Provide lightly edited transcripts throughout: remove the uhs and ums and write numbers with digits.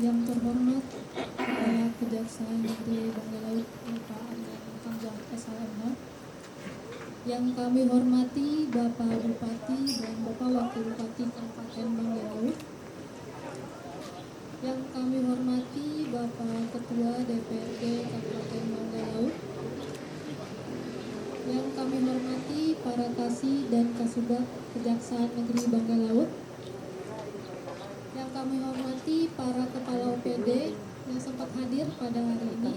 Yang terhormat Kepala Kejaksaan Negeri Bangka Laut Bapak Aryan Tanjung SHMH, yang kami hormati Bapak Bupati dan Bapak Wakil Bupati Kabupaten Bangka Laut, yang kami hormati Bapak Ketua DPRD Kabupaten Bangka Laut, yang kami hormati para Kasih dan Kasubag Kejaksaan Negeri Bangka Laut, yang kami hormati para Kepala OPD yang sempat hadir pada hari ini.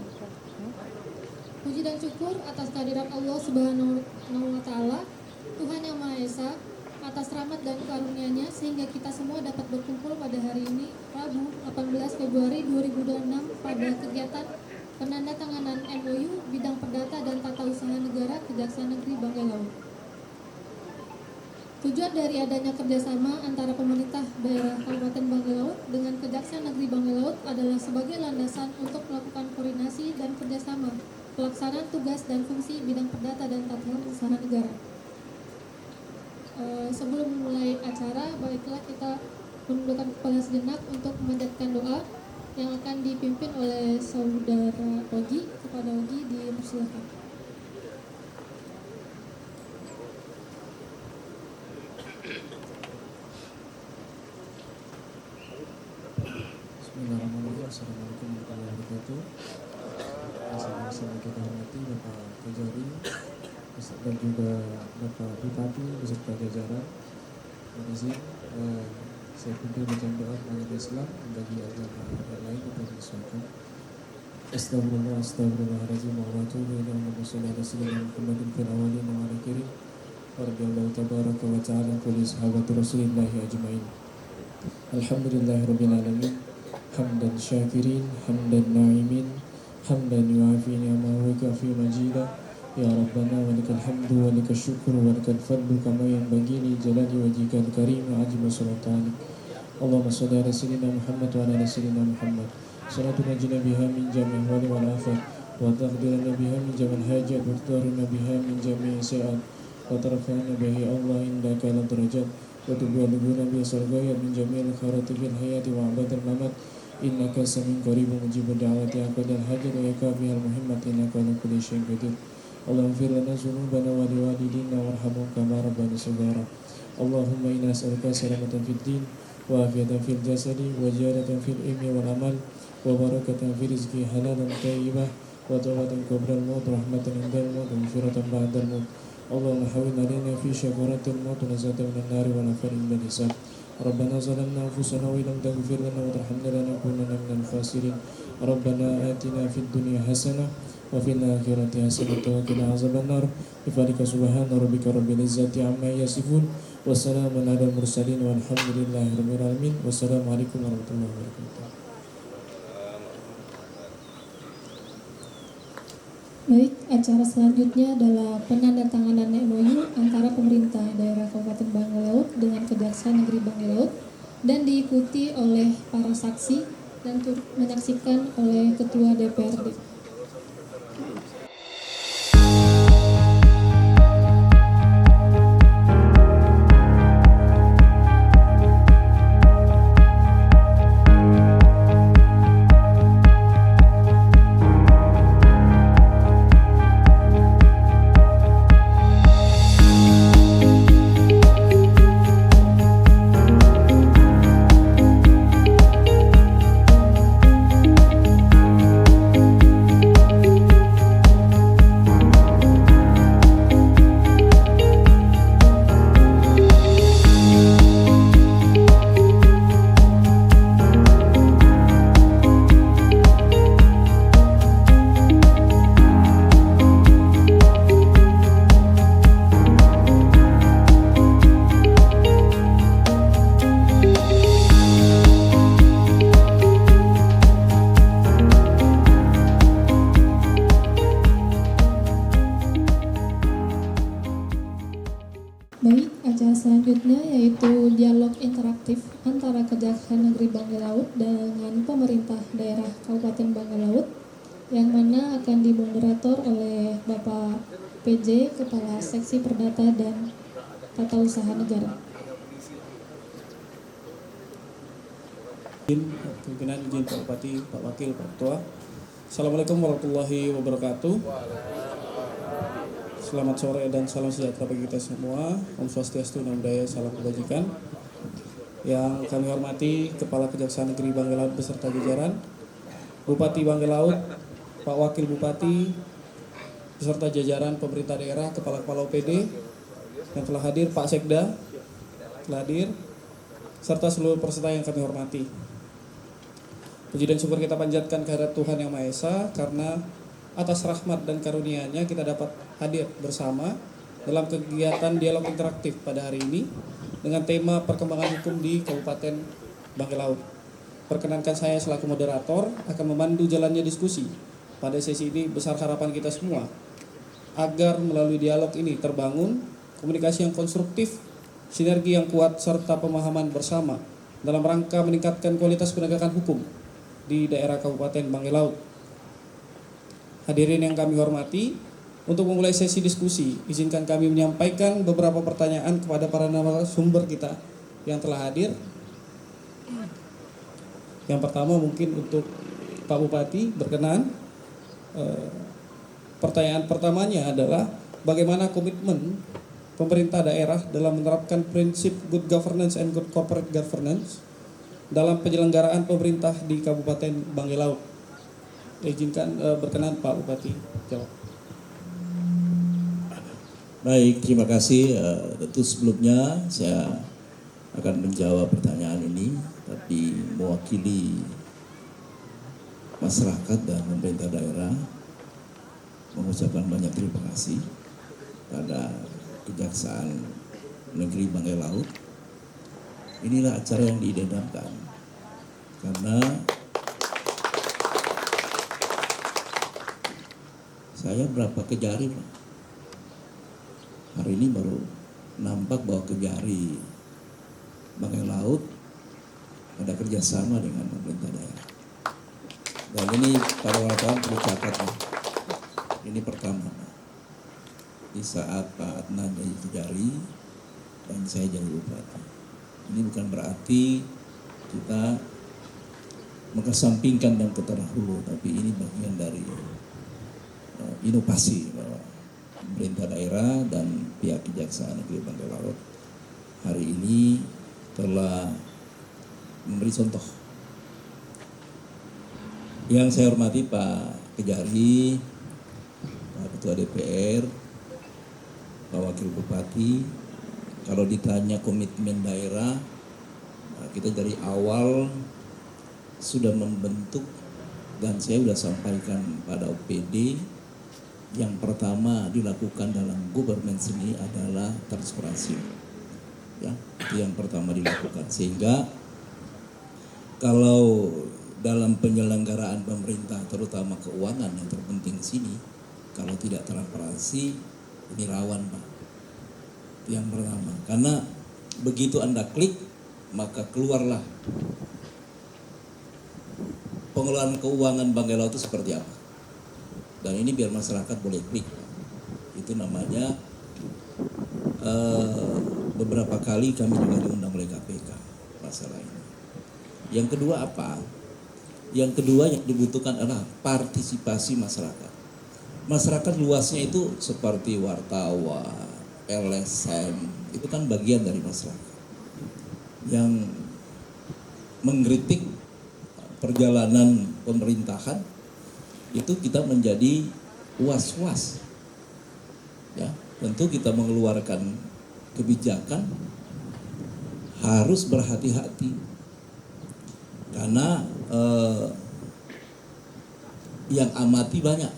Puji dan syukur atas kehadiran Allah Subhanahu wa Ta'ala, Tuhan Yang Maha Esa, atas rahmat dan karunia-Nya sehingga kita semua dapat berkumpul pada hari ini, Rabu 18 Februari 2026 pada kegiatan penandatanganan MOU bidang perdata dan tata usaha negara Kejaksaan Negeri Bangka Laut. Tujuan dari adanya kerjasama antara pemerintah daerah Kabupaten Bangka Laut dengan Kejaksaan Negeri Bangka Laut adalah sebagai landasan untuk melakukan koordinasi dan kerjasama pelaksanaan tugas dan fungsi bidang perdata dan tata usaha negara. Sebelum memulai acara, baiklah kita menundukkan kepala sejenak untuk memanjatkan doa yang akan dipimpin oleh Saudara Ogi. Kepada Ogi dipersilakan. Bismillahirrahmanirrahim. Assalamualaikum warahmatullahi wabarakatuh. Sama-sama kita hormati Bapak Kejari dan juga Bapak Bupati beserta jajaran. Mohon izin saya pimpin bacaan doa penganut Islam bagi agama yang lain untuk menyesuaikan. Astagfirullah, astagfirullahaladzim, wa atubu ilaih, wa sallallahu alaihi wasallam Muhammadin fil awwalin wa akhirin. Radhiyallahu tabaraka wa ta'ala kulli sahabati Rasulillahi ajmain. Alhamdulillahirabbil alamin. Hamdan syakirin, hamdan na'imin, hamdan yu'afi ni'amahu wa kafi majida. Ya Rabbana wa lakal hamdu wa lakal syukru wa lakal fadlu kama yanbaghi li jalali wajhikal karim wa ajma sultani. Allahumma shalli ala sayyidina Muhammad wa ala ali sayyidina Muhammad. Salatu najina biha min jami'il wali wal afat wa taqdirana biha min jami'il hajat wa tadarruna biha min jami'is sayi'at wa tarfa'na bihi Allah indaka ila darajat wa tuballighuna bihi sargayat min jami'il khairati fil hayati wa abadil mamat. Innaka samin qaribun mujibud da'wati aqdal hajat wa yakafihal muhimmat innaka ala kulli syai'in qadir. Allahumma fir lana dzunubana wa liwalidina warhamhum kama rabbana shaghara. Allahumma inna nas'aluka salamatan fid din wa afiyatan fil jasadi wa ziyadatan fil ilmi wal amal wa barakatan fil rizqi halalan thayyibah wa tawbatan qabla al-maut rahmatan indal maut wa maghfiratan ba'da al-maut. Allahumma hawwin alaina fi syakaratil maut wa nazatan minan nari wa nafarin min hisab. Rabbana zalamna anfusana wa illam taghfir lana wa tarhamna lanakunanna minal khasirin. Rabbana atina fid dunya hasanah wa fil akhirati hasanah wa qina azabannar. Bifadlika subhana rabbika rabbil izzati amma yasifun wa salamun alal mursalin walhamdulillahi rabbil alamin. Wassalamualaikum warahmatullahi wabarakatuh. Baik, acara selanjutnya adalah penandatanganan MOU antara pemerintah daerah Kabupaten Bangka Laut dengan Kejaksaan Negeri Bangka Laut dan diikuti oleh para saksi dan turut menyaksikan oleh Ketua DPRD. Baik, acara selanjutnya yaitu dialog interaktif antara Kejaksaan Negeri Bangka Laut dengan pemerintah daerah Kabupaten Bangka Laut, yang mana akan dimoderator oleh Bapak PJ, Kepala Seksi Perdata dan Tata Usaha Negara. Pimpinan izin Pak Bupati, Pak Wakil, Pak Ketua. Assalamualaikum warahmatullahi wabarakatuh. Selamat sore dan salam sejahtera bagi kita semua. Om Swastiastu, Namo Buddhaya, salam kebajikan. Yang kami hormati Kepala Kejaksaan Negeri Banggai Laut beserta jajaran, Bupati Banggai Laut, Pak Wakil Bupati, beserta jajaran pemerintah daerah, Kepala-Kepala OPD yang telah hadir, Pak Sekda telah hadir, serta seluruh peserta yang kami hormati. Puji dan syukur kita panjatkan kehadirat Tuhan Yang Maha Esa karena atas rahmat dan karunia-Nya kita dapat hadir bersama dalam kegiatan dialog interaktif pada hari ini dengan tema perkembangan hukum di Kabupaten Banggai Laut. Perkenankan saya selaku moderator akan memandu jalannya diskusi pada sesi ini. Besar harapan kita semua agar melalui dialog ini terbangun komunikasi yang konstruktif, sinergi yang kuat, serta pemahaman bersama dalam rangka meningkatkan kualitas penegakan hukum di daerah Kabupaten Banggai Laut. Hadirin yang kami hormati, untuk memulai sesi diskusi, izinkan kami menyampaikan beberapa pertanyaan kepada para narasumber kita yang telah hadir. Yang pertama mungkin untuk Pak Bupati, berkenan. Pertanyaan pertamanya adalah bagaimana komitmen pemerintah daerah dalam menerapkan prinsip good governance and good corporate governance dalam penyelenggaraan pemerintah di Kabupaten Banggai Laut. Izinkan berkenan Pak Bupati jawab. Baik, terima kasih. Tentu sebelumnya saya akan menjawab pertanyaan ini, tapi mewakili masyarakat dan pemerintah daerah mengucapkan banyak terima kasih pada Kejaksaan Negeri Banggai Laut. Inilah acara yang diidamkan karena saya berapa kejari, Pak. Hari ini baru nampak bahwa Kejari Banggai Laut ada kerjasama dengan pemerintah daerah. Dan ini para wartawan perlu catat, Pak. Ini pertama, Pak. Di saat Pak Adnan jadi Kejari dan saya jadi Bupati. Ini bukan berarti kita mengesampingkan dan keterlaluan, tapi ini bagian dari inovasi bahwa pemerintah daerah dan pihak Kejaksaan Negeri Banggai Laut hari ini telah memberi contoh. Yang saya hormati Pak Kejari, Pak Ketua DPR, Pak Wakil Bupati, kalau ditanya komitmen daerah, kita dari awal sudah membentuk dan saya sudah sampaikan pada OPD. Yang pertama dilakukan dalam governance ini adalah transparansi. Ya, itu yang pertama dilakukan. Sehingga kalau dalam penyelenggaraan pemerintah, terutama keuangan yang terpenting di sini, kalau tidak transparansi, ini rawan, Pak. Itu yang pertama. Karena begitu Anda klik, maka keluarlah pengelolaan keuangan Banggai Laut itu seperti apa. Dan ini biar masyarakat boleh klik. Itu namanya beberapa kali kami juga diundang oleh KPK masalah ini. Yang kedua apa? Yang kedua yang dibutuhkan adalah partisipasi masyarakat. Masyarakat luasnya itu seperti wartawan, LSM, itu kan bagian dari masyarakat yang mengkritik perjalanan pemerintahan. Itu kita menjadi was-was. Ya, tentu kita mengeluarkan kebijakan harus berhati-hati karena yang amati banyak.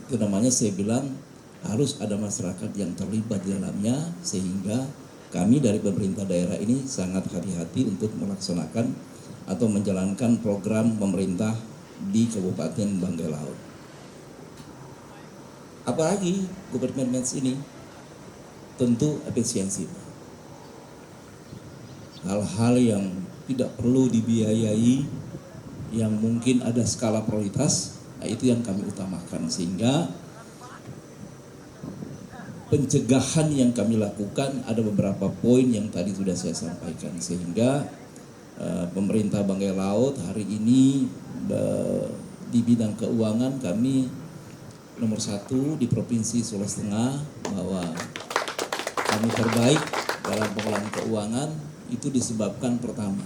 Itu namanya saya bilang harus ada masyarakat yang terlibat di dalamnya, sehingga kami dari pemerintah daerah ini sangat hati-hati untuk melaksanakan atau menjalankan program pemerintah di Kabupaten Banggai Laut. Apalagi governance ini tentu efisiensi. Hal-hal yang tidak perlu dibiayai, yang mungkin ada skala prioritas, nah itu yang kami utamakan. Sehingga pencegahan yang kami lakukan ada beberapa poin yang tadi sudah saya sampaikan. Sehingga pemerintah Banggai Laut hari ini di bidang keuangan kami nomor 1 di Provinsi Sulawesi Tengah, bahwa kami terbaik dalam pengelolaan keuangan. Itu disebabkan pertama,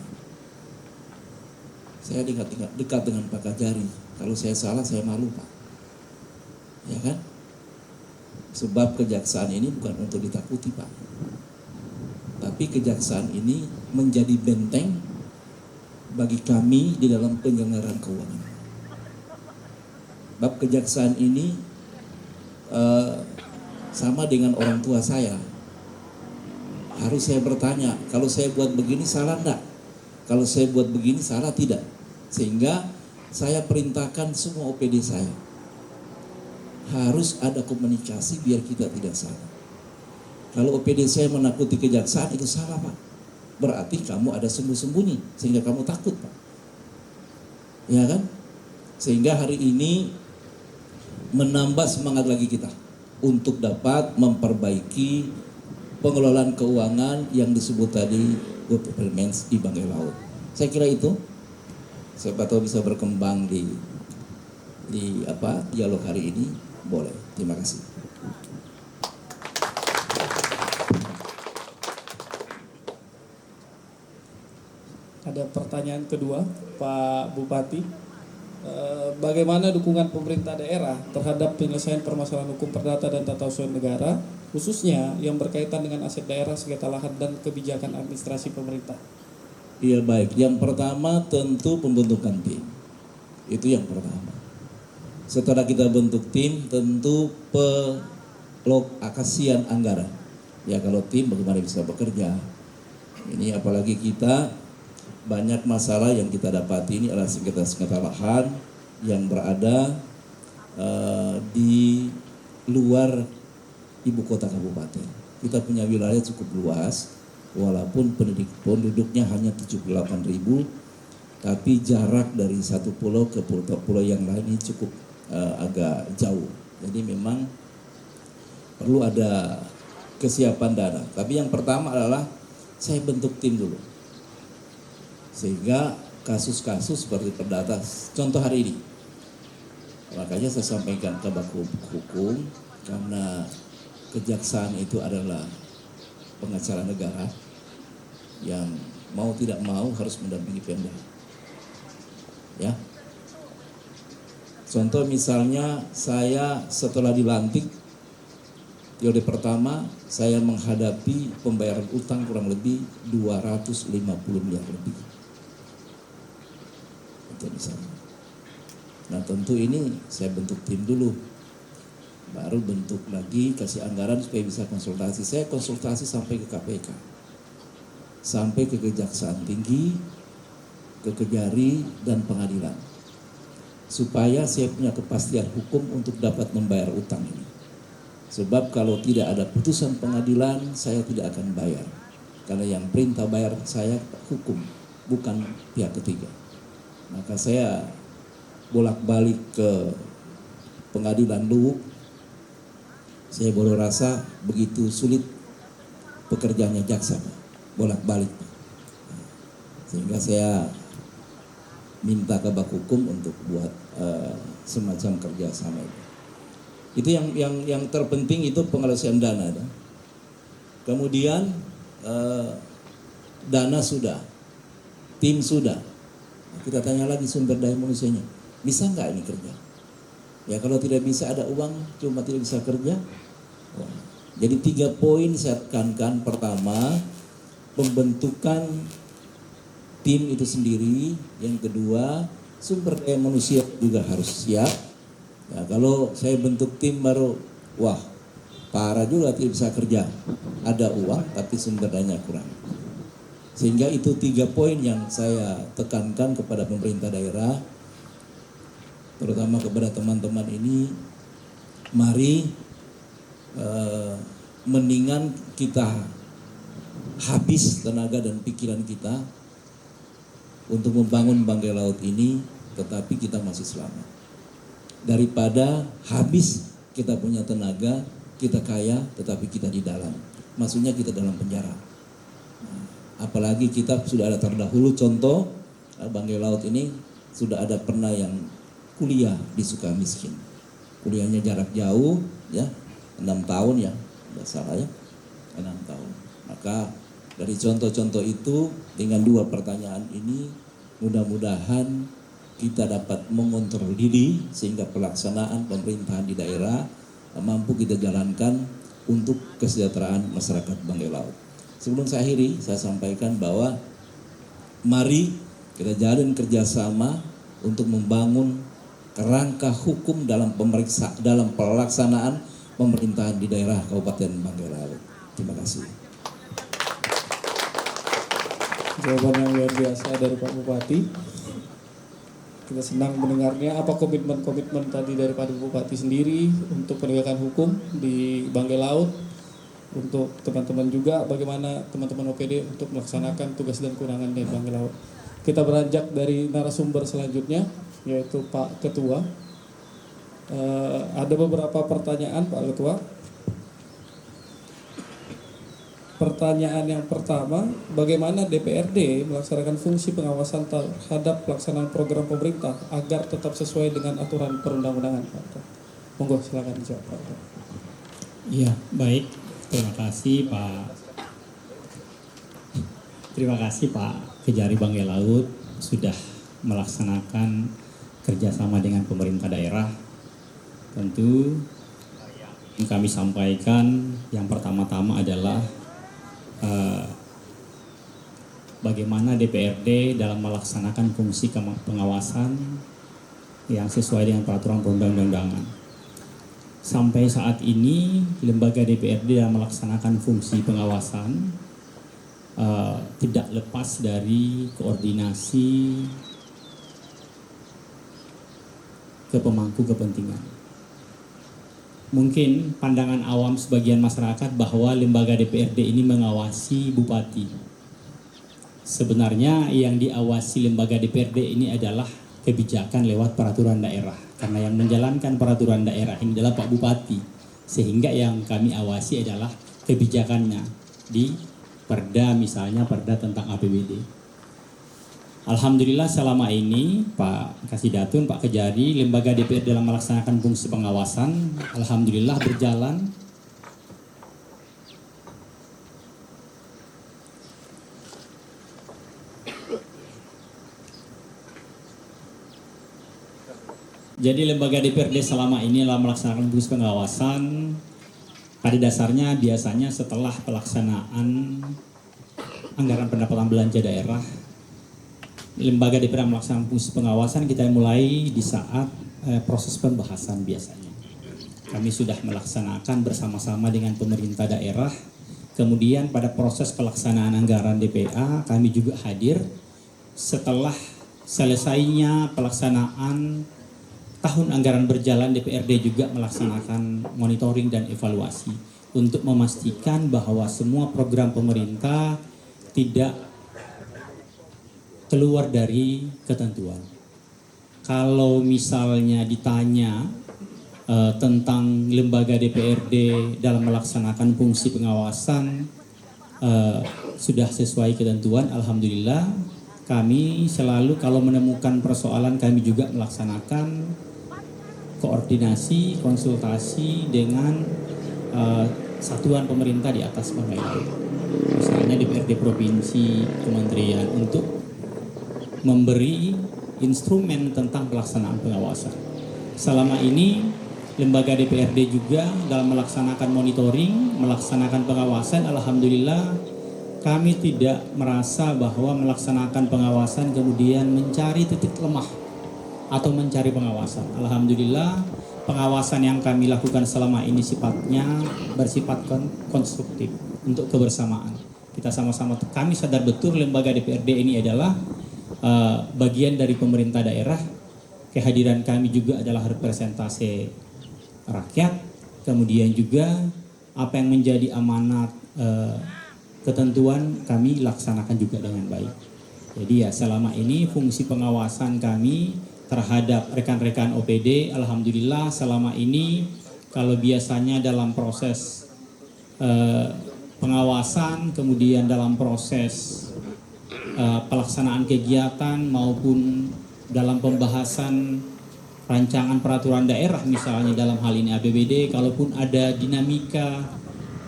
saya dekat dengan Pak Kajari. Kalau saya salah saya malu, Pak, ya kan? Sebab kejaksaan ini bukan untuk ditakuti, Pak, tapi kejaksaan ini menjadi benteng bagi kami di dalam penyelenggaraan keuangan. Bab kejaksaan ini sama dengan orang tua saya. Harus saya bertanya, kalau saya buat begini salah enggak? Kalau saya buat begini salah tidak? Sehingga saya perintahkan semua OPD saya, harus ada komunikasi biar kita tidak salah. Kalau OPD saya menakuti kejaksaan itu salah, Pak. Berarti kamu ada sembunyi sehingga kamu takut, Pak. Ya kan? Sehingga hari ini menambah semangat lagi kita untuk dapat memperbaiki pengelolaan keuangan yang disebut tadi good governance di Banggai Laut. Saya kira itu, siapa tahu bisa berkembang di dialog hari ini, boleh. Terima kasih. Ada pertanyaan kedua, Pak Bupati. Bagaimana dukungan pemerintah daerah terhadap penyelesaian permasalahan hukum perdata dan tata usaha negara, khususnya yang berkaitan dengan aset daerah, sengketa lahan dan kebijakan administrasi pemerintah? Iya, baik. Yang pertama tentu pembentukan tim. Itu yang pertama. Setelah kita bentuk tim, tentu pelokasian anggaran. Ya, kalau tim bagaimana bisa bekerja. Ini apalagi kita banyak masalah yang kita dapati ini adalah sengketa lahan yang berada di luar ibu kota kabupaten. Kita punya wilayah cukup luas, walaupun penduduknya hanya 78.000, tapi jarak dari satu pulau ke pulau yang lain ini cukup agak jauh. Jadi memang perlu ada kesiapan dana. Tapi yang pertama adalah saya bentuk tim dulu, sehingga kasus-kasus seperti perdata, contoh hari ini, makanya saya sampaikan ke Baku Hukum, karena kejaksaan itu adalah pengacara negara yang mau tidak mau harus mendampingi Pemda. Ya, contoh misalnya saya setelah dilantik periode pertama, saya menghadapi pembayaran utang kurang lebih 250 miliar lebih. Misalnya. Nah, tentu ini saya bentuk tim dulu, baru bentuk lagi, kasih anggaran supaya bisa konsultasi. Saya konsultasi sampai ke KPK, sampai ke Kejaksaan Tinggi, ke Kejari dan Pengadilan, supaya saya punya kepastian hukum untuk dapat membayar utang ini. Sebab kalau tidak ada putusan pengadilan, saya tidak akan bayar, karena yang perintah bayar saya hukum, bukan pihak ketiga. Maka saya bolak-balik ke Pengadilan Luwuk. Saya baru rasa begitu sulit pekerjaannya jaksa, bolak-balik. Sehingga saya minta ke Bak Hukum untuk buat semacam kerjasama itu. Itu yang terpenting, itu pengelolaan dana. Kemudian dana sudah, tim sudah. Kita tanya lagi sumber daya manusianya, bisa nggak ini kerja? Ya, kalau tidak bisa, ada uang cuma tidak bisa kerja. Jadi 3 poin saya tekankan. Pertama, pembentukan tim itu sendiri. Yang kedua, sumber daya manusia juga harus siap. Ya, kalau saya bentuk tim baru, wah parah juga, tidak bisa kerja. Ada uang tapi sumber dayanya kurang. Sehingga itu 3 poin yang saya tekankan kepada pemerintah daerah, terutama kepada teman-teman ini. Mari mendingan kita habis tenaga dan pikiran kita untuk membangun Banggai Laut ini, tetapi kita masih selamat, daripada habis kita punya tenaga, kita kaya tetapi kita di dalam, maksudnya kita dalam penjara. Apalagi kita sudah ada terdahulu contoh Banggai Laut ini sudah ada pernah yang kuliah di Sukamiskin. Kuliahnya jarak jauh ya, 6 tahun ya, tidak salah ya, 6 tahun. Maka dari contoh-contoh itu dengan 2 pertanyaan ini mudah-mudahan kita dapat mengontrol diri sehingga pelaksanaan pemerintahan di daerah mampu kita jalankan untuk kesejahteraan masyarakat Banggai Laut. Sebelum saya akhiri, saya sampaikan bahwa mari kita jalin kerjasama untuk membangun kerangka hukum dalam pelaksanaan pemerintahan di daerah Kabupaten Banggai Laut. Terima kasih. Jawaban yang luar biasa dari Pak Bupati. Kita senang mendengarnya. Apa komitmen tadi dari Pak Bupati sendiri untuk penegakan hukum di Banggai Laut, untuk teman-teman juga bagaimana teman-teman OPD untuk melaksanakan tugas dan kewenangan di Banggai Laut. Kita beranjak dari narasumber selanjutnya, yaitu Pak Ketua. Ada beberapa pertanyaan Pak Ketua. Pertanyaan yang pertama, bagaimana DPRD melaksanakan fungsi pengawasan terhadap pelaksanaan program pemerintah agar tetap sesuai dengan aturan perundang-undangan, Pak? Monggo silakan dijawab, Pak. Iya, baik. Terima kasih Pak Kejari Banggai Laut sudah melaksanakan kerjasama dengan pemerintah daerah. Tentu yang kami sampaikan yang pertama-tama adalah bagaimana DPRD dalam melaksanakan fungsi pengawasan yang sesuai dengan peraturan perundang-undangan. Sampai saat ini lembaga DPRD dalam melaksanakan fungsi pengawasan tidak lepas dari koordinasi ke pemangku kepentingan. Mungkin pandangan awam sebagian masyarakat bahwa lembaga DPRD ini mengawasi bupati. Sebenarnya yang diawasi lembaga DPRD ini adalah kebijakan lewat peraturan daerah. Karena yang menjalankan peraturan daerah ini adalah Pak Bupati. Sehingga yang kami awasi adalah kebijakannya di Perda, misalnya Perda tentang APBD. Alhamdulillah selama ini Pak Kasidatun, Pak Kejari, lembaga DPR dalam melaksanakan fungsi pengawasan, alhamdulillah berjalan. Jadi lembaga DPRD selama ini dalam melaksanakan fungsi pengawasan, pada dasarnya biasanya setelah pelaksanaan anggaran pendapatan belanja daerah, lembaga DPR melaksanakan fungsi pengawasan kita mulai di saat proses pembahasan biasanya. Kami sudah melaksanakan bersama-sama dengan pemerintah daerah. Kemudian pada proses pelaksanaan anggaran DPA kami juga hadir setelah selesainya pelaksanaan tahun anggaran berjalan. DPRD juga melaksanakan monitoring dan evaluasi untuk memastikan bahwa semua program pemerintah tidak keluar dari ketentuan. Kalau misalnya ditanya tentang lembaga DPRD dalam melaksanakan fungsi pengawasan sudah sesuai ketentuan, alhamdulillah. Kami selalu kalau menemukan persoalan kami juga melaksanakan koordinasi, konsultasi dengan satuan pemerintah di atas Banggai Laut. Misalnya DPRD provinsi, kementerian untuk memberi instrumen tentang pelaksanaan pengawasan. Selama ini lembaga DPRD juga dalam melaksanakan monitoring, melaksanakan pengawasan, alhamdulillah kami tidak merasa bahwa melaksanakan pengawasan kemudian mencari titik lemah atau mencari pengawasan. Alhamdulillah pengawasan yang kami lakukan selama ini sifatnya bersifat konstruktif untuk kebersamaan. Kita sama-sama, kami sadar betul lembaga DPRD ini adalah bagian dari pemerintah daerah. Kehadiran kami juga adalah representasi rakyat. Kemudian juga apa yang menjadi amanat ketentuan kami laksanakan juga dengan baik. Jadi ya selama ini fungsi pengawasan kami terhadap rekan-rekan OPD, alhamdulillah selama ini kalau biasanya dalam proses pengawasan, kemudian dalam proses pelaksanaan kegiatan maupun dalam pembahasan rancangan peraturan daerah misalnya dalam hal ini APBD, kalaupun ada dinamika,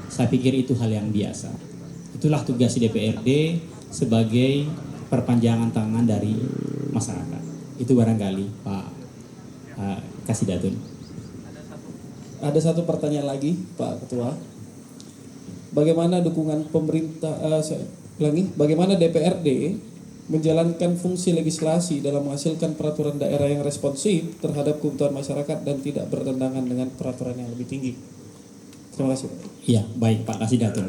saya pikir itu hal yang biasa. Itulah tugas DPRD sebagai perpanjangan tangan dari masyarakat. Itu barangkali Pak Kasidatun. Ada satu pertanyaan lagi Pak Ketua. Bagaimana dukungan pemerintah, bagaimana DPRD menjalankan fungsi legislasi dalam menghasilkan peraturan daerah yang responsif terhadap kebutuhan masyarakat dan tidak bertentangan dengan peraturan yang lebih tinggi. Terima kasih. Iya, baik Pak Kasidatun.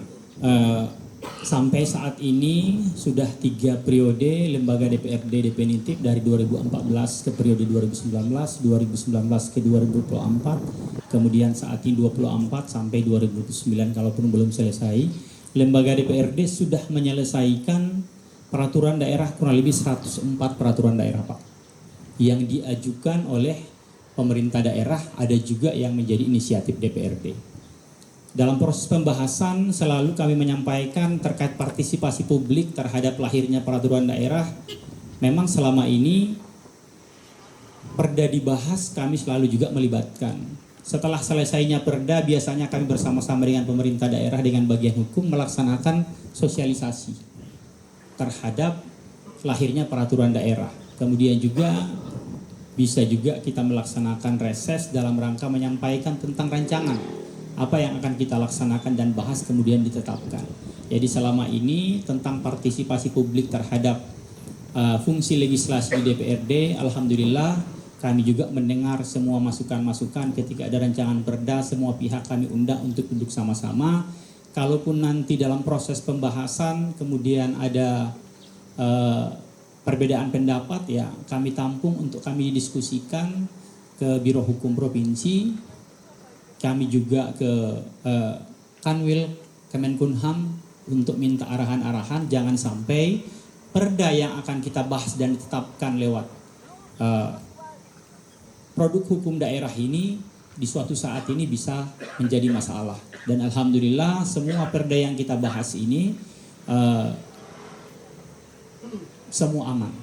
Sampai saat ini sudah 3 periode lembaga DPRD definitif dari 2014 ke periode 2019, 2019 ke 2024, kemudian saat ini 24 sampai 2009 kalaupun belum selesai. Lembaga DPRD sudah menyelesaikan peraturan daerah kurang lebih 104 peraturan daerah Pak yang diajukan oleh pemerintah daerah, ada juga yang menjadi inisiatif DPRD. Dalam proses pembahasan selalu kami menyampaikan terkait partisipasi publik terhadap lahirnya peraturan daerah. Memang selama ini perda dibahas kami selalu juga melibatkan. Setelah selesainya perda biasanya kami bersama-sama dengan pemerintah daerah dengan bagian hukum melaksanakan sosialisasi terhadap lahirnya peraturan daerah. Kemudian juga bisa juga kita melaksanakan reses dalam rangka menyampaikan tentang rancangan apa yang akan kita laksanakan dan bahas kemudian ditetapkan. Jadi selama ini tentang partisipasi publik terhadap fungsi legislasi di DPRD, alhamdulillah kami juga mendengar semua masukan-masukan ketika ada rancangan perda, semua pihak kami undang untuk duduk sama-sama. Kalaupun nanti dalam proses pembahasan kemudian ada perbedaan pendapat, ya kami tampung untuk kami diskusikan ke Biro Hukum Provinsi, kami juga ke Kanwil Kemenkumham untuk minta arahan-arahan, jangan sampai perda yang akan kita bahas dan ditetapkan lewat produk hukum daerah ini di suatu saat ini bisa menjadi masalah. Dan alhamdulillah semua perda yang kita bahas ini semua aman.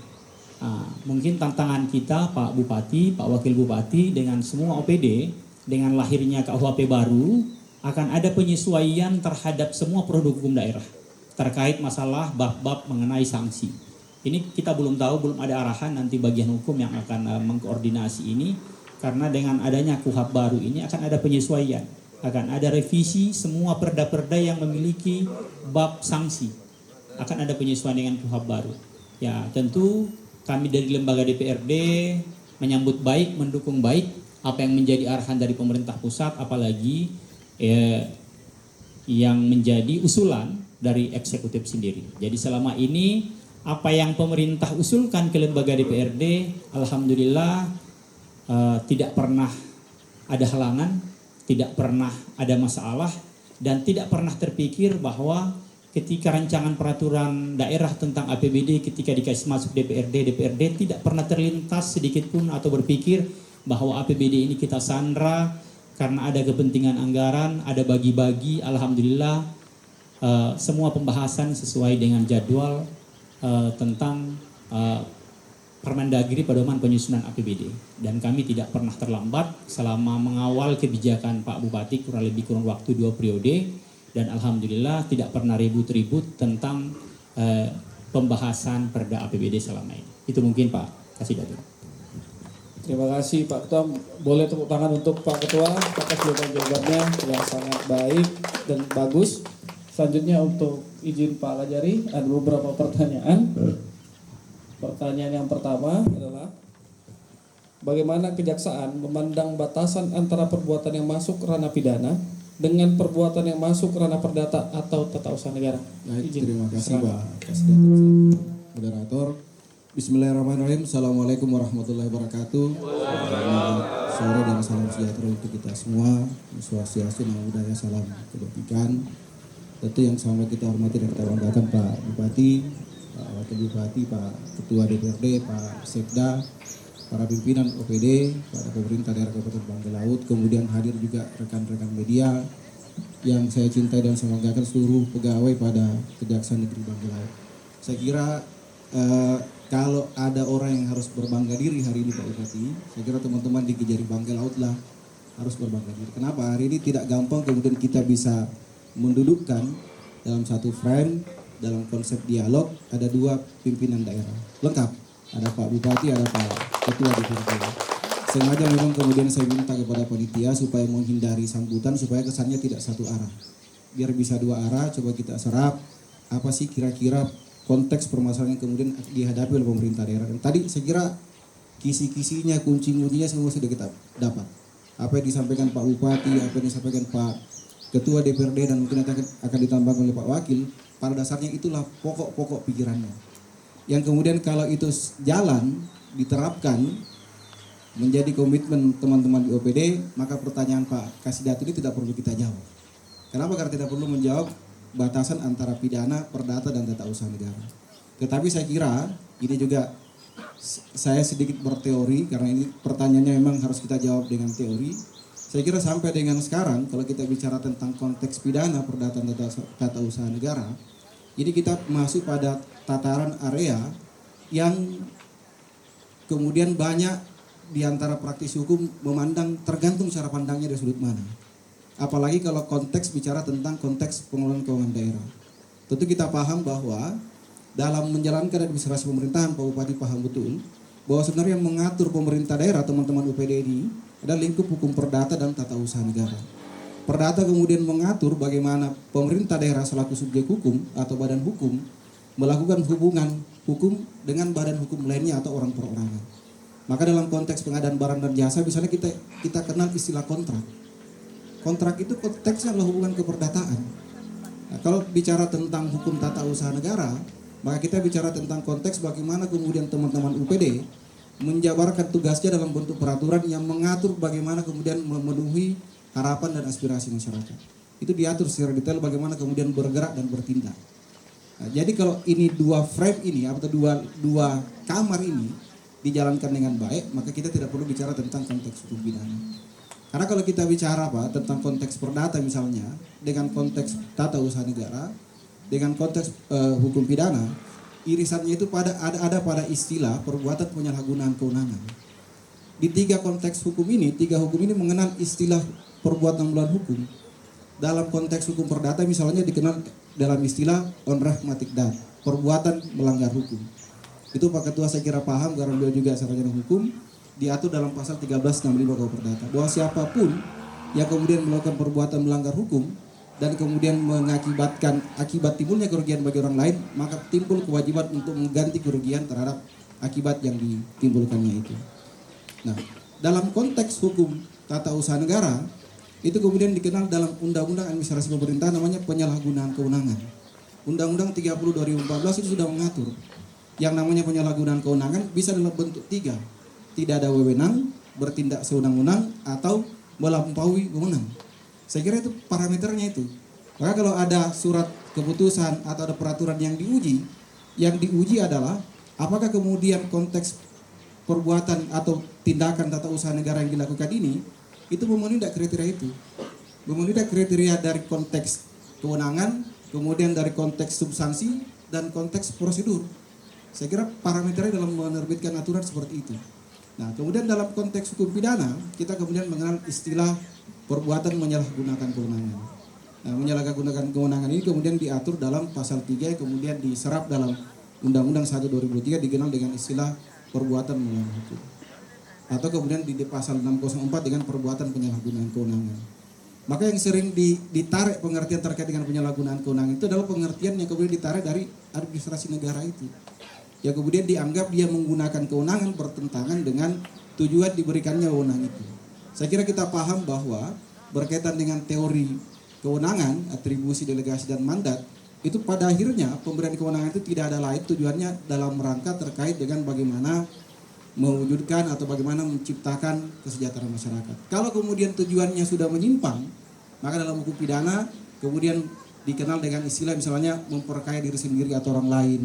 Mungkin tantangan kita Pak Bupati, Pak Wakil Bupati dengan semua OPD, dengan lahirnya KUHP baru akan ada penyesuaian terhadap semua produk hukum daerah terkait masalah bab-bab mengenai sanksi. Ini kita belum tahu, belum ada arahan, nanti bagian hukum yang akan mengkoordinasi ini. Karena dengan adanya KUHP baru ini akan ada penyesuaian, akan ada revisi semua perda-perda yang memiliki bab sanksi, akan ada penyesuaian dengan KUHP baru. Ya tentu kami dari lembaga DPRD menyambut baik, mendukung baik apa yang menjadi arahan dari pemerintah pusat, apalagi yang menjadi usulan dari eksekutif sendiri. Jadi selama ini apa yang pemerintah usulkan ke lembaga DPRD, alhamdulillah tidak pernah ada halangan, tidak pernah ada masalah, dan tidak pernah terpikir bahwa ketika rancangan peraturan daerah tentang APBD ketika dikasih masuk DPRD tidak pernah terlintas sedikit pun atau berpikir bahwa APBD ini kita sandra karena ada kepentingan anggaran, ada bagi-bagi. Alhamdulillah semua pembahasan sesuai dengan jadwal tentang Permendagri pedoman penyusunan APBD, dan kami tidak pernah terlambat selama mengawal kebijakan Pak Bupati kurang waktu 2 periode, dan alhamdulillah tidak pernah ribut-ribut tentang pembahasan perda APBD selama ini. Itu mungkin Pak Kasidatun. Terima kasih Pak Ketua. Boleh tepuk tangan untuk Pak Ketua atas jawaban-jawabannya yang sangat baik dan bagus. Selanjutnya untuk izin Pak Lajari, ada beberapa pertanyaan. Pertanyaan yang pertama adalah bagaimana kejaksaan memandang batasan antara perbuatan yang masuk ranah pidana dengan perbuatan yang masuk ranah perdata atau tata usaha negara? Baik, terima kasih Pak Presiden, moderator. Bismillahirrahmanirrahim. Assalamualaikum warahmatullahi wabarakatuh. Selamat sore dan salam sejahtera untuk kita semua. Swastiastu, Namo Buddhaya, salam kebajikan. Tentu yang sama kita hormati dan kita banggakan Pak Bupati, Pak Wakil Bupati, Pak Ketua DPRD, Pak Sekda, para pimpinan OPD, para pemerintah daerah Kabupaten Bangka Laut, kemudian hadir juga rekan-rekan media yang saya cintai dan saya banggakan seluruh pegawai pada Kejaksaan Negeri Bangka Laut. Saya kira kalau ada orang yang harus berbangga diri hari ini Pak Bupati, saya kira teman-teman di Kejari Bangka Laut lah harus berbangga diri. Kenapa? Hari ini tidak gampang kemudian kita bisa mendudukkan dalam satu frame, dalam konsep dialog, ada dua pimpinan daerah. Lengkap. Ada Pak Bupati, ada Pak Ketua DPRD. Sengaja memang kemudian saya minta kepada panitia supaya menghindari sambutan, supaya kesannya tidak satu arah. Biar bisa dua arah, coba kita serap apa sih kira-kira konteks permasalahan yang kemudian dihadapi oleh pemerintah daerah. Dan tadi saya kira kisi-kisinya, kunci-kuncinya semua sudah kita dapat. Apa yang disampaikan Pak Bupati, apa yang disampaikan Pak Ketua DPRD, dan mungkin akan ditambahkan oleh Pak Wakil, pada dasarnya itulah pokok-pokok pikirannya. Yang kemudian kalau itu jalan, diterapkan, menjadi komitmen teman-teman di OPD, maka pertanyaan Pak Kasidat ini tidak perlu kita jawab. Kenapa? Karena tidak perlu menjawab batasan antara pidana, perdata, dan tata usaha negara. Tetapi saya kira ini juga saya sedikit berteori, karena ini pertanyaannya memang harus kita jawab dengan teori. Saya kira sampai dengan sekarang kalau kita bicara tentang konteks pidana, perdata, dan tata usaha negara, ini kita masuk pada tataran area yang kemudian banyak di antara praktisi hukum memandang tergantung cara pandangnya dari sudut mana. Apalagi kalau konteks bicara tentang konteks pengelolaan keuangan daerah. Tentu kita paham bahwa dalam menjalankan administrasi pemerintahan, Pak Bupati paham betul bahwa sebenarnya yang mengatur pemerintah daerah, teman-teman UPD ini, adalah lingkup hukum perdata dan tata usaha negara. Perdata kemudian mengatur bagaimana pemerintah daerah selaku subjek hukum atau badan hukum melakukan hubungan hukum dengan badan hukum lainnya atau orang perorangan. Maka dalam konteks pengadaan barang dan jasa, misalnya kita kenal istilah kontrak. Kontrak itu konteksnya adalah hubungan keperdataan. Nah, kalau bicara tentang hukum tata usaha negara, maka kita bicara tentang konteks bagaimana kemudian teman-teman UPD menjabarkan tugasnya dalam bentuk peraturan yang mengatur bagaimana kemudian memenuhi harapan dan aspirasi masyarakat. Itu diatur secara detail bagaimana kemudian bergerak dan bertindak. Nah, jadi kalau ini dua frame ini atau dua kamar ini dijalankan dengan baik, maka kita tidak perlu bicara tentang konteks hukum pidana. Karena kalau kita bicara tentang konteks perdata misalnya, dengan konteks tata usaha negara, dengan konteks hukum pidana, irisannya itu ada pada istilah perbuatan penyalahgunaan kewenangan. Di tiga konteks hukum ini, tiga hukum ini mengenal istilah perbuatan melawan hukum. Dalam konteks hukum perdata misalnya dikenal dalam istilah onrehmatik dat, perbuatan melanggar hukum. Itu Pak Ketua saya kira paham karena beliau juga sarjana hukum, diatur dalam pasal 1365 KUH Perdata bahwa siapapun yang kemudian melakukan perbuatan melanggar hukum dan kemudian mengakibatkan akibat timbulnya kerugian bagi orang lain, maka timbul kewajiban untuk mengganti kerugian terhadap akibat yang ditimbulkannya itu. Nah, dalam konteks hukum tata usaha negara itu kemudian dikenal dalam Undang-Undang Administrasi Pemerintahan namanya penyalahgunaan kewenangan. Undang-Undang 30 2014 itu sudah mengatur yang namanya penyalahgunaan kewenangan bisa dalam bentuk tiga. Tidak ada wewenang, bertindak sewenang-wenang, atau melampaui wewenang. Saya kira itu parameternya itu. Maka kalau ada surat keputusan atau ada peraturan yang diuji adalah apakah kemudian konteks perbuatan atau tindakan tata usaha negara yang dilakukan ini itu memenuhi tidak kriteria itu. Memenuhi tidak kriteria dari konteks kewenangan, kemudian dari konteks substansi dan konteks prosedur. Saya kira parameternya dalam menerbitkan aturan seperti itu. Nah, kemudian dalam konteks hukum pidana, kita kemudian mengenal istilah perbuatan menyalahgunakan kewenangan. Nah, menyalahgunakan kewenangan ini kemudian diatur dalam pasal 3, kemudian diserap dalam Undang-Undang 1 2003 dikenal dengan istilah perbuatan melawan hukum. Atau kemudian di pasal 604 dengan perbuatan penyalahgunaan kewenangan. Maka yang sering ditarik pengertian terkait dengan penyalahgunaan kewenangan itu adalah pengertian yang kemudian ditarik dari administrasi negara itu. Ya kemudian dianggap dia menggunakan kewenangan bertentangan dengan tujuan diberikannya wewenang itu. Saya kira kita paham bahwa berkaitan dengan teori kewenangan, atribusi, delegasi, dan mandat, itu pada akhirnya pemberian kewenangan itu tidak ada lain tujuannya dalam rangka terkait dengan bagaimana mewujudkan atau bagaimana menciptakan kesejahteraan masyarakat. Kalau kemudian tujuannya sudah menyimpang, maka dalam hukum pidana kemudian dikenal dengan istilah misalnya memperkaya diri sendiri atau orang lain,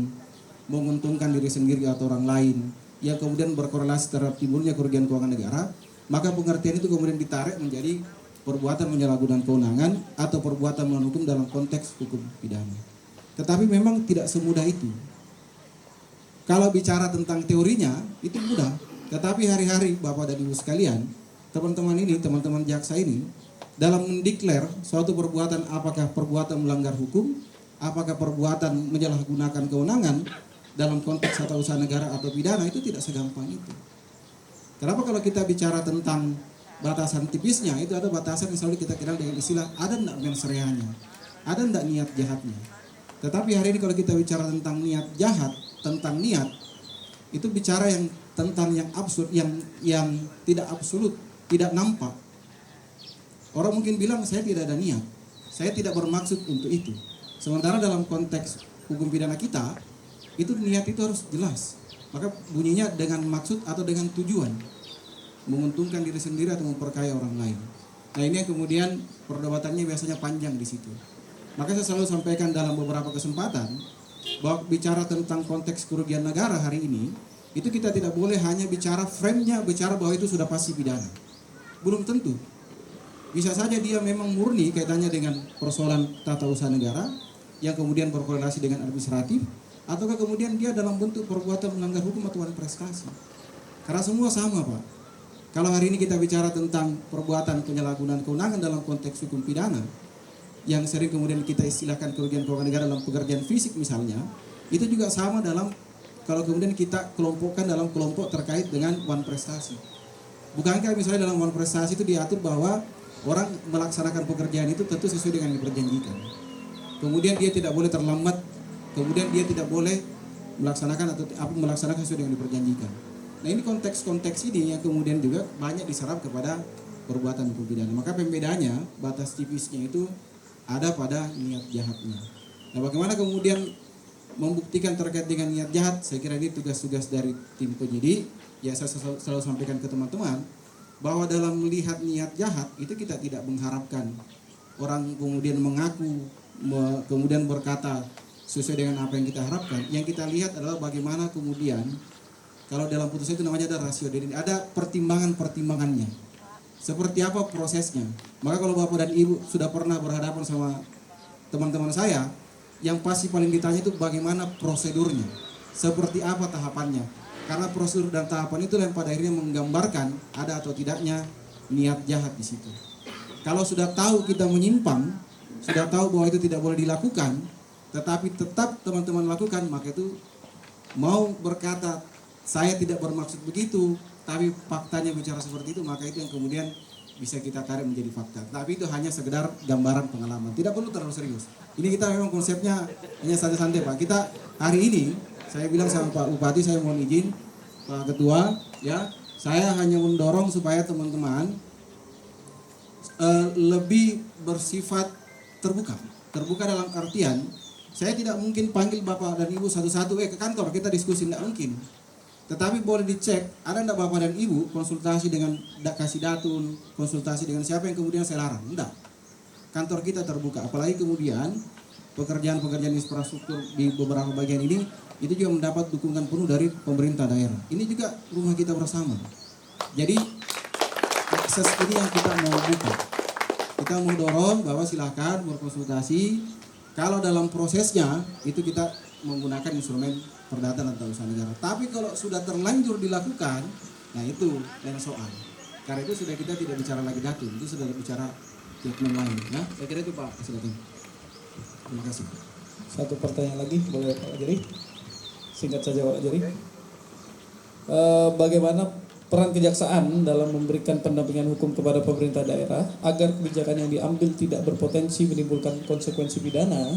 menguntungkan diri sendiri atau orang lain, yang kemudian berkorelasi terhadap timbulnya kerugian keuangan negara, maka pengertian itu kemudian ditarik menjadi perbuatan penyalahgunaan kewenangan atau perbuatan melawan hukum dalam konteks hukum pidana. Tetapi memang tidak semudah itu. Kalau bicara tentang teorinya itu mudah, tetapi hari-hari Bapak dan Ibu sekalian, teman-teman jaksa ini dalam mendeklar suatu perbuatan, apakah perbuatan melanggar hukum, apakah perbuatan menyalahgunakan kewenangan dalam konteks tata usaha negara atau pidana, itu tidak segampang itu. Kenapa kalau kita bicara tentang batasan tipisnya, itu ada batasan yang selalu kita kenal dengan istilah ada enggak mens reanya, ada enggak niat jahatnya. Tetapi hari ini kalau kita bicara tentang niat jahat, tentang niat, itu bicara yang tentang yang absurd, yang tidak absolut, tidak nampak. Orang mungkin bilang saya tidak ada niat, saya tidak bermaksud untuk itu. Sementara dalam konteks hukum pidana kita, itu niat itu harus jelas. Maka bunyinya dengan maksud atau dengan tujuan, menguntungkan diri sendiri atau memperkaya orang lain. Nah ini yang kemudian perdebatannya biasanya panjang di situ. Maka saya selalu sampaikan dalam beberapa kesempatan bahwa bicara tentang konteks kerugian negara hari ini, itu kita tidak boleh hanya bicara frame-nya, bicara bahwa itu sudah pasti pidana. Belum tentu. Bisa saja dia memang murni kaitannya dengan persoalan tata usaha negara yang kemudian berkorelasi dengan administratif, ataukah kemudian dia dalam bentuk perbuatan melanggar hukum atau prestasi. Karena semua sama, Pak. Kalau hari ini kita bicara tentang perbuatan penyalahgunaan kewenangan dalam konteks hukum pidana, yang sering kemudian kita istilahkan kerugian keuangan negara dalam pekerjaan fisik misalnya, itu juga sama dalam kalau kemudian kita kelompokkan dalam kelompok terkait dengan prestasi. Bukankah misalnya dalam prestasi itu diatur bahwa orang melaksanakan pekerjaan itu tentu sesuai dengan yang diperjanjikan. Kemudian dia tidak boleh terlambat, kemudian dia tidak boleh melaksanakan sesuai dengan yang diperjanjikan. Nah ini konteks-konteks ini yang kemudian juga banyak diserap kepada perbuatan hukum pidana. Maka pembedanya, batas tipisnya itu ada pada niat jahatnya. Nah bagaimana kemudian membuktikan terkait dengan niat jahat, saya kira ini tugas-tugas dari tim penyidik. Ya saya selalu sampaikan ke teman-teman bahwa dalam melihat niat jahat itu kita tidak mengharapkan orang kemudian mengaku, kemudian berkata sesuai dengan apa yang kita harapkan. Yang kita lihat adalah bagaimana kemudian kalau dalam putusan itu namanya ada rasio, ada pertimbangan-pertimbangannya. Seperti apa prosesnya. Maka kalau Bapak dan Ibu sudah pernah berhadapan sama teman-teman saya, yang pasti paling ditanya itu bagaimana prosedurnya, seperti apa tahapannya. Karena prosedur dan tahapan itu yang pada akhirnya menggambarkan ada atau tidaknya niat jahat di situ. Kalau sudah tahu kita menyimpang, sudah tahu bahwa itu tidak boleh dilakukan, tetapi tetap teman-teman lakukan, maka itu mau berkata saya tidak bermaksud begitu, tapi faktanya bicara seperti itu, maka itu yang kemudian bisa kita tarik menjadi fakta. Tapi itu hanya sekedar gambaran pengalaman, tidak perlu terlalu serius. Ini kita memang konsepnya hanya santai-santai Pak. Kita hari ini, saya bilang sama Pak Bupati, saya mohon izin Pak Ketua, ya, saya hanya mendorong supaya teman-teman lebih bersifat terbuka. Terbuka dalam artian, saya tidak mungkin panggil Bapak dan Ibu satu-satu, ke kantor, kita diskusi, tidak mungkin. Tetapi boleh dicek, ada enggak Bapak dan Ibu konsultasi dengan Kasih Datun, konsultasi dengan siapa yang kemudian saya larang? Enggak. Kantor kita terbuka, apalagi kemudian pekerjaan-pekerjaan infrastruktur di beberapa bagian ini, itu juga mendapat dukungan penuh dari pemerintah daerah. Ini juga rumah kita bersama. Jadi, akses ini yang kita mau buka. Kita mau dorong bahwa silakan berkonsultasi. Kalau dalam prosesnya, itu kita menggunakan instrumen perdata dan tata usaha negara. Tapi kalau sudah terlanjur dilakukan, nah itu lain soal. Karena itu sudah kita tidak bicara lagi datun, itu sudah bicara treatment lain. Nah, saya kira itu Pak Presiden. Terima kasih. Satu pertanyaan lagi, boleh Pak Jari? Singkat saja Pak Jari. Bagaimana peran kejaksaan dalam memberikan pendampingan hukum kepada pemerintah daerah agar kebijakan yang diambil tidak berpotensi menimbulkan konsekuensi pidana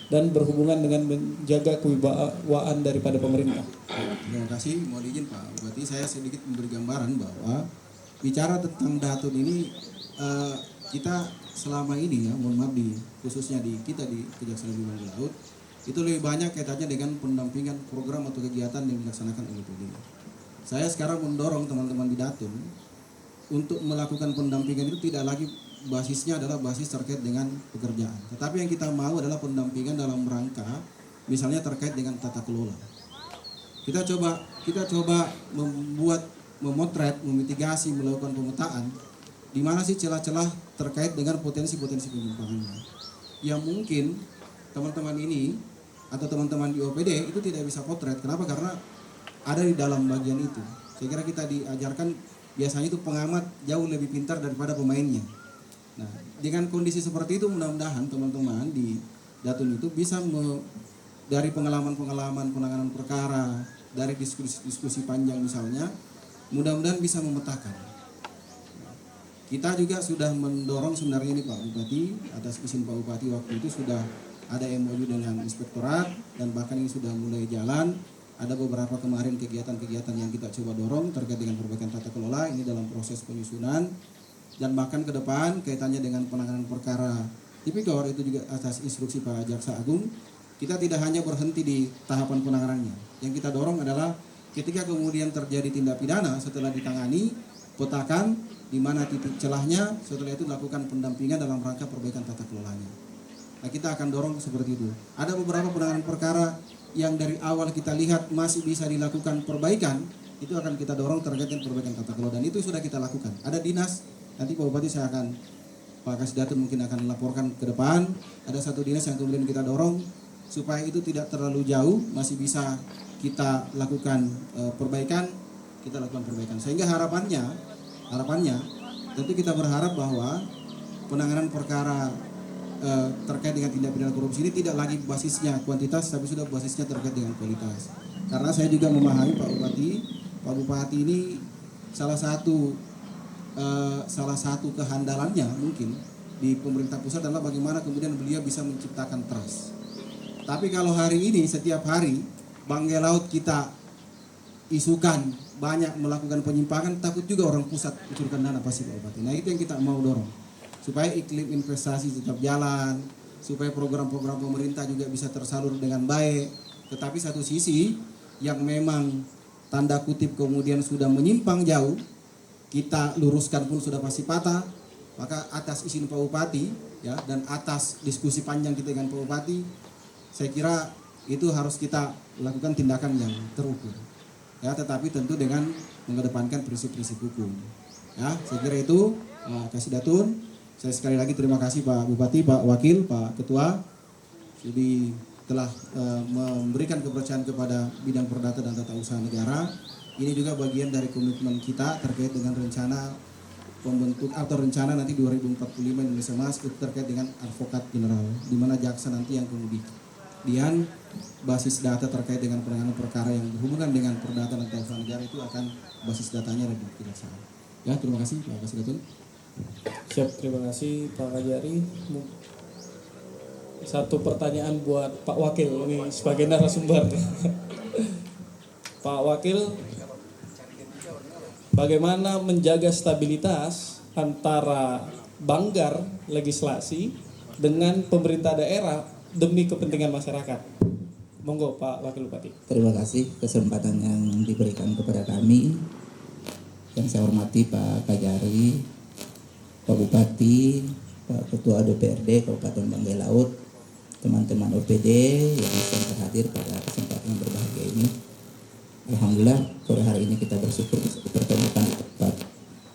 dan berhubungan dengan menjaga kewibawaan daripada pemerintah? Terima kasih, mohon izin Pak Bupati, saya sedikit memberi gambaran bahwa bicara tentang datun ini kita selama ini ya, mohon maaf khususnya di Kejaksaan Negeri Bangka Laut, itu lebih banyak kaitannya dengan pendampingan program atau kegiatan yang dilaksanakan oleh PD. Saya sekarang mendorong teman-teman di Datun untuk melakukan pendampingan itu tidak lagi basisnya adalah basis terkait dengan pekerjaan. Tetapi yang kita mau adalah pendampingan dalam rangka misalnya terkait dengan tata kelola. Kita coba memotret, memitigasi, melakukan pemetaan di mana sih celah-celah terkait dengan potensi-potensi penyimpangannya. Yang mungkin teman-teman ini atau teman-teman di OPD itu tidak bisa potret. Kenapa? Karena ada di dalam bagian itu. Saya kira kita diajarkan biasanya itu pengamat jauh lebih pintar daripada pemainnya. Nah, dengan kondisi seperti itu mudah-mudahan teman-teman di Datun itu bisa dari pengalaman-pengalaman penanganan perkara, dari diskusi panjang misalnya, mudah-mudahan bisa memetakan. Kita juga sudah mendorong sebenarnya ini Pak Bupati, atas izin Pak Bupati waktu itu sudah ada MOU dengan inspektorat dan bahkan ini sudah mulai jalan. Ada beberapa kemarin kegiatan-kegiatan yang kita coba dorong terkait dengan perbaikan tata kelola, ini dalam proses penyusunan. Dan bahkan ke depan kaitannya dengan penanganan perkara tipikor itu juga atas instruksi Pak Jaksa Agung. Kita tidak hanya berhenti di tahapan penanganannya. Yang kita dorong adalah ketika kemudian terjadi tindak pidana setelah ditangani, petakan di mana titik celahnya, setelah itu lakukan pendampingan dalam rangka perbaikan tata kelolanya. Nah, kita akan dorong seperti itu. Ada beberapa penanganan perkara yang dari awal kita lihat masih bisa dilakukan perbaikan, itu akan kita dorong terkait dengan perbaikan tata kelola dan itu sudah kita lakukan. Ada dinas, nanti Pak Bupati saya akan, Pak Kasdatun mungkin akan laporkan ke depan. Ada satu dinas yang kemudian kita dorong supaya itu tidak terlalu jauh, masih bisa kita lakukan perbaikan, kita lakukan perbaikan. Sehingga harapannya tentu kita berharap bahwa penanganan perkara terkait dengan tindak pidana korupsi ini tidak lagi basisnya kuantitas, tapi sudah basisnya terkait dengan kualitas. Karena saya juga memahami Pak Bupati ini salah satu kehandalannya mungkin di pemerintah pusat adalah bagaimana kemudian beliau bisa menciptakan trust. Tapi kalau hari ini setiap hari Banggai Laut kita isukan banyak melakukan penyimpangan, takut juga orang pusat kucurkan dana pasti Pak Bupati. Nah itu yang kita mau dorong supaya iklim investasi tetap jalan, supaya program-program pemerintah juga bisa tersalur dengan baik. Tetapi satu sisi yang memang tanda kutip kemudian sudah menyimpang jauh, kita luruskan pun sudah pasti patah. Maka atas izin Pak Bupati ya, dan atas diskusi panjang kita dengan Pak Bupati, saya kira itu harus kita lakukan tindakan yang terukur. Ya, tetapi tentu dengan mengedepankan prinsip-prinsip hukum. Ya, saya kira itu Kasdatun. Saya sekali lagi terima kasih Pak Bupati, Pak Wakil, Pak Ketua jadi telah memberikan kepercayaan kepada bidang perdata dan tata usaha negara. Ini juga bagian dari komitmen kita terkait dengan rencana pembentuk atau rencana nanti 2045 Indonesia Emas itu terkait dengan advokat general, di mana jaksa nanti yang kemudian basis data terkait dengan penanganan perkara yang berhubungan dengan perdata dan tata usaha negara itu akan basis datanya ada di kejaksaan. Ya, terima kasih Pak Kasdatun. Siap, terima kasih Pak Kajari. Satu pertanyaan buat Pak Wakil ini sebagai narasumber. Pak Wakil, bagaimana menjaga stabilitas antara banggar legislasi dengan pemerintah daerah demi kepentingan masyarakat? Monggo Pak Wakil Bupati. Terima kasih kesempatan yang diberikan kepada kami. Yang saya hormati Pak Kajari, Pak Bupati, Pak Ketua DPRD Kabupaten Banggai Laut, teman-teman OPD yang bisa hadir pada kesempatan yang berbahagia ini. Alhamdulillah sore hari ini kita bersyukur bisa dipertemukan di tempat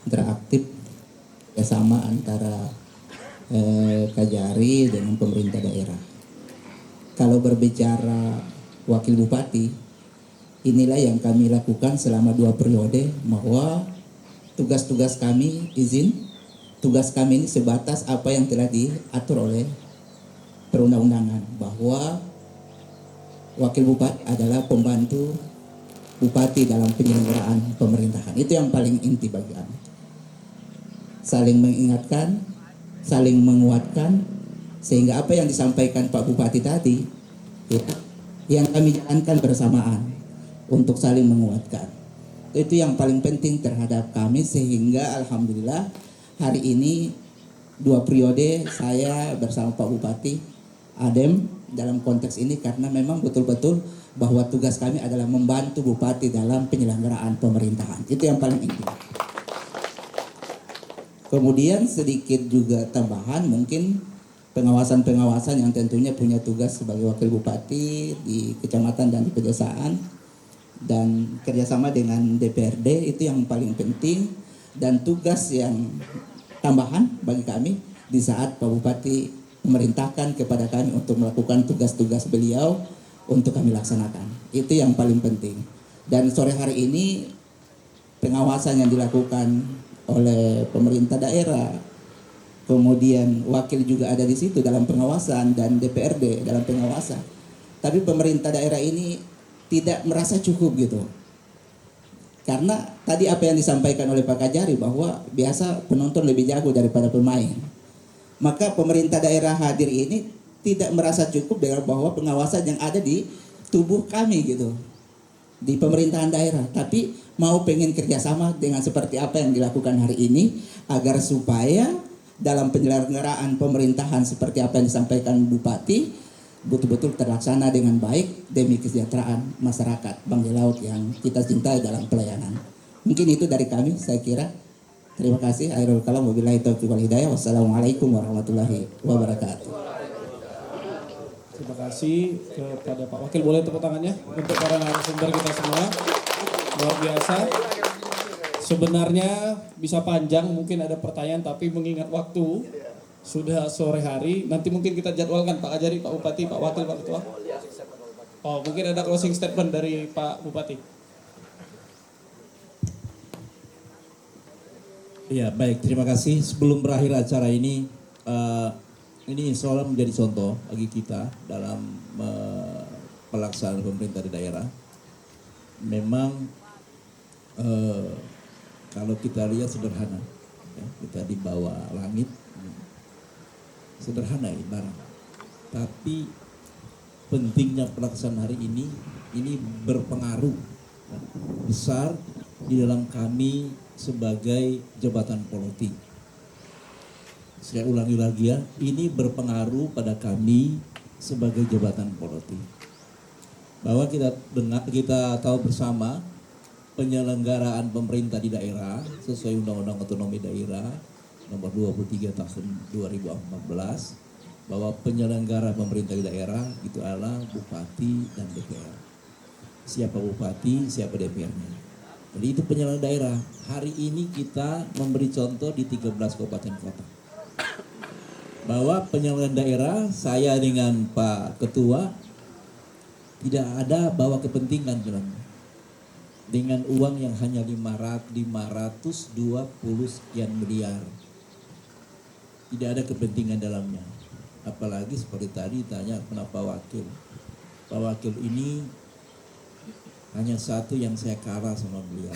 interaktif bersama antara Kajari dengan pemerintah daerah. Kalau berbicara Wakil Bupati, inilah yang kami lakukan selama 2 periode, bahwa tugas-tugas kami tugas kami ini sebatas apa yang telah diatur oleh perundang-undangan, bahwa Wakil Bupati adalah pembantu Bupati dalam penyelenggaraan pemerintahan. Itu yang paling inti bagi kami. Saling mengingatkan, saling menguatkan, sehingga apa yang disampaikan Pak Bupati tadi ya, yang kami jalankan bersamaan untuk saling menguatkan. Itu yang paling penting terhadap kami, sehingga alhamdulillah hari ini 2 periode saya bersama Pak Bupati adem dalam konteks ini, karena memang betul-betul bahwa tugas kami adalah membantu Bupati dalam penyelenggaraan pemerintahan. Itu yang paling inti. Kemudian sedikit juga tambahan, mungkin pengawasan-pengawasan yang tentunya punya tugas sebagai Wakil Bupati di kecamatan dan di pedesaan, dan kerjasama dengan DPRD itu yang paling penting. Dan tugas yang tambahan bagi kami di saat Pak Bupati memerintahkan kepada kami untuk melakukan tugas-tugas beliau untuk kami laksanakan. Itu yang paling penting. Dan sore hari ini pengawasan yang dilakukan oleh pemerintah daerah, kemudian wakil juga ada di situ dalam pengawasan dan DPRD dalam pengawasan. Tapi pemerintah daerah ini tidak merasa cukup gitu. Karena tadi apa yang disampaikan oleh Pak Kajari bahwa biasa penonton lebih jago daripada pemain. Maka pemerintah daerah hadir ini tidak merasa cukup dengan bahwa pengawasan yang ada di tubuh kami gitu. Di pemerintahan daerah. Tapi mau pengen kerjasama dengan seperti apa yang dilakukan hari ini. Agar supaya dalam penyelenggaraan pemerintahan seperti apa yang disampaikan Bupati betul-betul terlaksana dengan baik demi kesejahteraan masyarakat Banggai Laut yang kita cintai dalam pelayanan. Mungkin itu dari kami, saya kira. Terima kasih. Akhirul kalam, wabillahi taufiq wal hidayah. Wassalamualaikum warahmatullahi wabarakatuh. Terima kasih kepada Pak Wakil. Boleh tepuk tangannya untuk para narasumber kita semua. Luar biasa. Sebenarnya bisa panjang, mungkin ada pertanyaan, tapi mengingat waktu sudah sore hari, nanti mungkin kita jadwalkan Pak Kajari, Pak Bupati, Pak Wakil, Pak Ketua. Oh, mungkin ada closing statement dari Pak Bupati. Ya, baik, terima kasih. Sebelum berakhir acara ini seolah menjadi contoh bagi kita dalam pelaksanaan pemerintah di daerah. Memang kalau kita lihat sederhana, ya, kita di bawah langit, sederhana ibarat. Tapi pentingnya pelaksanaan hari ini berpengaruh besar di dalam kami sebagai jabatan politik. Saya ulangi lagi ya, ini berpengaruh pada kami sebagai jabatan politik. Bahwa kita tahu bersama penyelenggaraan pemerintah di daerah sesuai Undang-Undang Otonomi Daerah nomor 23 tahun 2014 bahwa penyelenggara pemerintah di daerah itu adalah bupati dan DPR. Siapa bupati, siapa DPR-nya. Jadi itu penyelenggara daerah. Hari ini kita memberi contoh di 13 kabupaten kota. Bahwa penyelenggara daerah, saya dengan Pak Ketua tidak ada bawa kepentingan dalamnya. Dengan uang yang hanya 520 sekian miliar. Tidak ada kepentingan dalamnya. Apalagi seperti tadi tanya kenapa wakil. Pak Wakil ini hanya satu yang saya kalah sama beliau.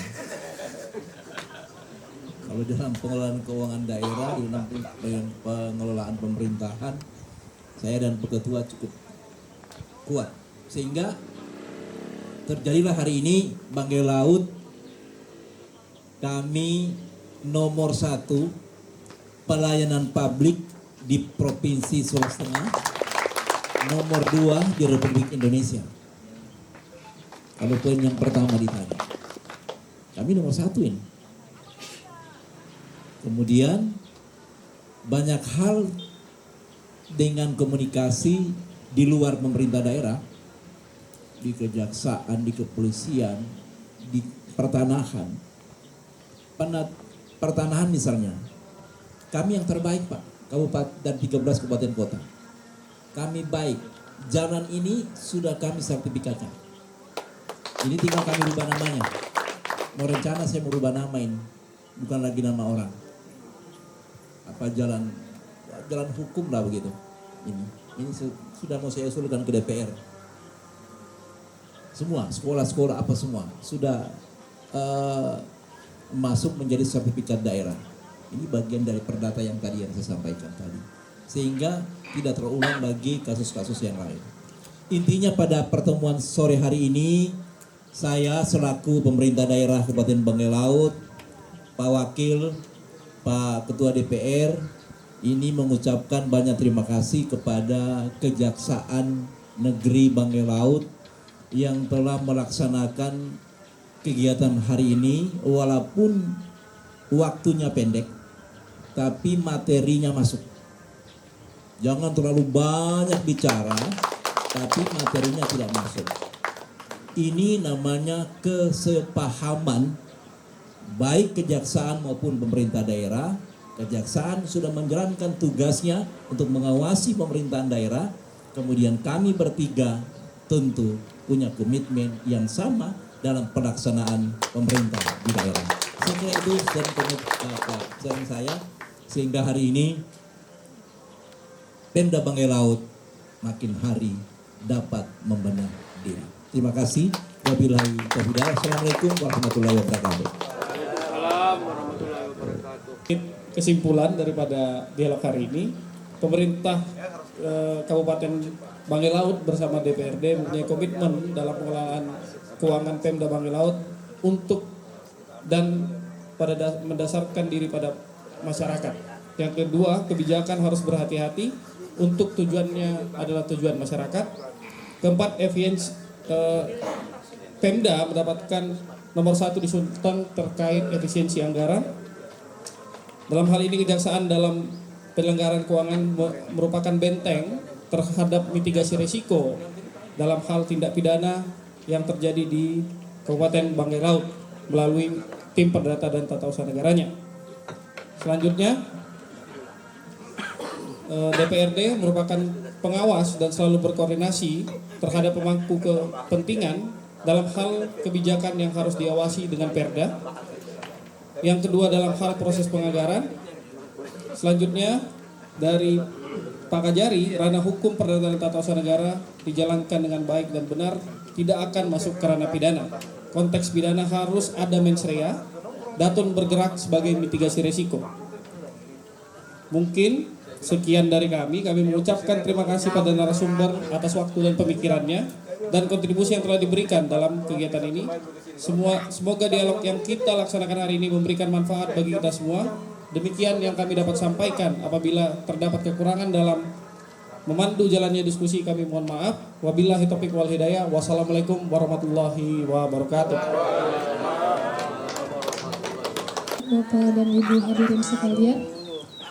Kalau dalam pengelolaan keuangan daerah, dalam pengelolaan pemerintahan, saya dan Pak Ketua cukup kuat. Sehingga terjadilah hari ini Banggai Laut kami nomor 1 pelayanan publik di Provinsi Sulawesi Tengah, nomor 2 di Republik Indonesia. Kalau poin yang pertama ditanya, kami nomor 1 ini. Kemudian banyak hal dengan komunikasi di luar pemerintah daerah, di kejaksaan, di kepolisian, di pertanahan. Pertanahan misalnya, kami yang terbaik Pak, kabupaten dan 13 kabupaten kota. Kami baik, jalan ini sudah kami sertifikatkan. Ini tinggal kami rubah namanya. Mau rencana saya mau rubah nama ini, bukan lagi nama orang. Apa jalan hukum lah begitu. Ini sudah mau saya usulkan ke DPR. Semua sekolah-sekolah apa semua sudah masuk menjadi sertifikat daerah. Ini bagian dari perdata yang tadi yang saya sampaikan tadi. Sehingga tidak terulang lagi kasus-kasus yang lain. Intinya pada pertemuan sore hari ini, saya selaku pemerintah daerah Kabupaten Banggai Laut, Pak Wakil, Pak Ketua DPR, ini mengucapkan banyak terima kasih kepada Kejaksaan Negeri Banggai Laut yang telah melaksanakan kegiatan hari ini walaupun waktunya pendek, tapi materinya masuk. Jangan terlalu banyak bicara, tapi materinya tidak masuk. Ini namanya kesepahaman baik kejaksaan maupun pemerintah daerah Kejaksaan sudah menjalankan tugasnya untuk mengawasi pemerintahan daerah. Kemudian kami bertiga tentu punya komitmen yang sama dalam pelaksanaan pemerintah di daerah. Saya kira itu sharing saya, sehingga hari ini Pemda Banggai Laut makin hari dapat membenah diri. Terima kasih. Wabillahi taufiq. Assalamualaikum warahmatullahi wabarakatuh. Kesimpulan daripada dialog hari ini, pemerintah Kabupaten Banggai Laut bersama DPRD mempunyai komitmen dalam pengelolaan keuangan Pemda Banggai Laut untuk dan mendasarkan diri pada masyarakat. Yang kedua, kebijakan harus berhati-hati untuk tujuannya adalah tujuan masyarakat. Keempat, Pemda mendapatkan nomor 1 di Sulteng terkait efisiensi anggaran. Dalam hal ini kejaksaan dalam penyelenggaraan keuangan merupakan benteng terhadap mitigasi risiko dalam hal tindak pidana yang terjadi di Kabupaten Banggai Laut melalui tim perdata dan tata usaha negaranya. Selanjutnya, DPRD merupakan pengawas dan selalu berkoordinasi terhadap pemangku kepentingan dalam hal kebijakan yang harus diawasi dengan Perda. Yang kedua, dalam hal proses penganggaran. Selanjutnya, dari Pak Kajari, ranah hukum perdata dan tata usaha negara dijalankan dengan baik dan benar, tidak akan masuk ke ranah pidana. Konteks pidana harus ada mens rea, Datun bergerak sebagai mitigasi risiko. Mungkin sekian dari kami mengucapkan terima kasih pada narasumber atas waktu dan pemikirannya dan kontribusi yang telah diberikan dalam kegiatan ini. Semoga dialog yang kita laksanakan hari ini memberikan manfaat bagi kita semua. Demikian yang kami dapat sampaikan. Apabila terdapat kekurangan dalam memandu jalannya diskusi, kami mohon maaf. Wabillahi taufiq wal hidayah. Wassalamualaikum warahmatullahi wabarakatuh. Bapak dan Ibu hadirin sekalian,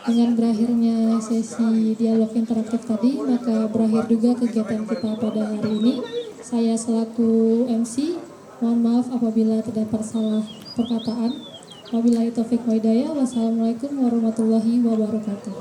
dengan berakhirnya sesi dialog interaktif tadi, maka berakhir juga kegiatan kita pada hari ini. Saya selaku MC, mohon maaf apabila terdapat salah perkataan. Wabillahi taufiq wa hidayah. Wassalamualaikum warahmatullahi wabarakatuh.